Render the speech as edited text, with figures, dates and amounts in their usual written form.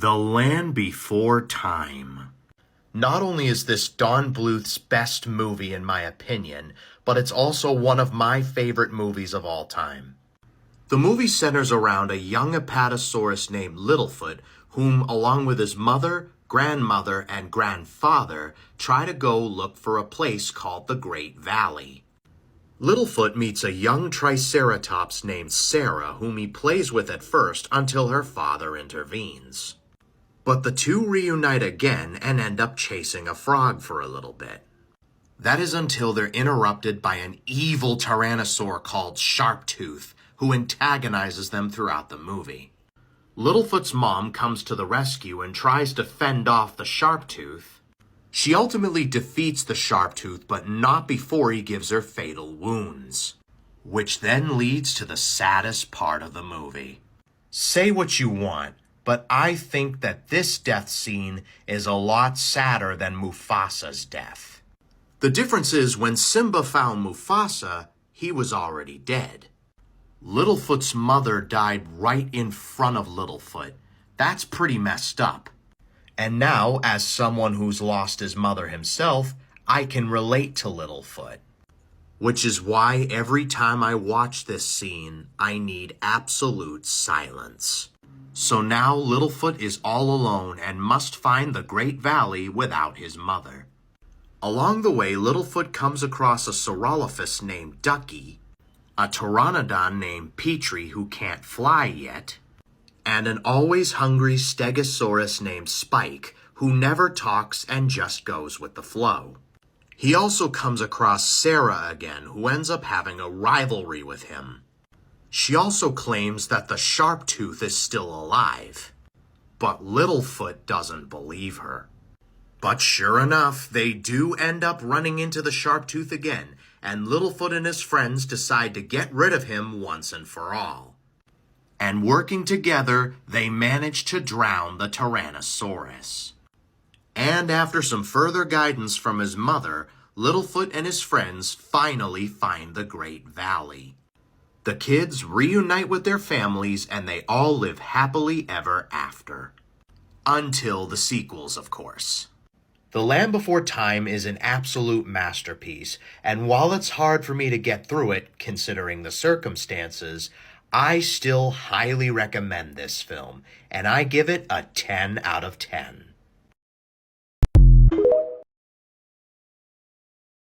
The Land Before Time. Not only is this Don Bluth's best movie in my opinion, but it's also one of my favorite movies of all time. The movie centers around a young Apatosaurus named Littlefoot, whom, along with his mother, grandmother, and grandfather, try to go look for a place called the Great Valley. Littlefoot meets a young Triceratops named Sarah, whom he plays with at first until her father intervenes. But the two reunite again and end up chasing a frog for a little bit. That is until they're interrupted by an evil tyrannosaur called Sharptooth, who antagonizes them throughout the movie. Littlefoot's mom comes to the rescue and tries to fend off the Sharptooth. She ultimately defeats the Sharptooth, but not before he gives her fatal wounds. Which then leads to the saddest part of the movie. Say what you want, but I think that this death scene is a lot sadder than Mufasa's death. The difference is when Simba found Mufasa, he was already dead. Littlefoot's mother died right in front of Littlefoot. That's pretty messed up. And now, as someone who's lost his mother himself, I can relate to Littlefoot. Which is why every time I watch this scene, I need absolute silence. So now Littlefoot is all alone and must find the Great Valley without his mother. Along the way, Littlefoot comes across a Saurolophus named Ducky, a Pteranodon named Petrie who can't fly yet, and an always hungry Stegosaurus named Spike, who never talks and just goes with the flow. He also comes across Sarah again, who ends up having a rivalry with him. She also claims that the Sharptooth is still alive, but Littlefoot doesn't believe her. But sure enough, they do end up running into the Sharptooth again, and Littlefoot and his friends decide to get rid of him once and for all. And working together, they manage to drown the Tyrannosaurus. And after some further guidance from his mother, Littlefoot and his friends finally find the Great Valley. The kids reunite with their families and they all live happily ever after. Until the sequels, of course. The Land Before Time is an absolute masterpiece, and while it's hard for me to get through it, considering the circumstances, I still highly recommend this film, and I give it a 10 out of 10.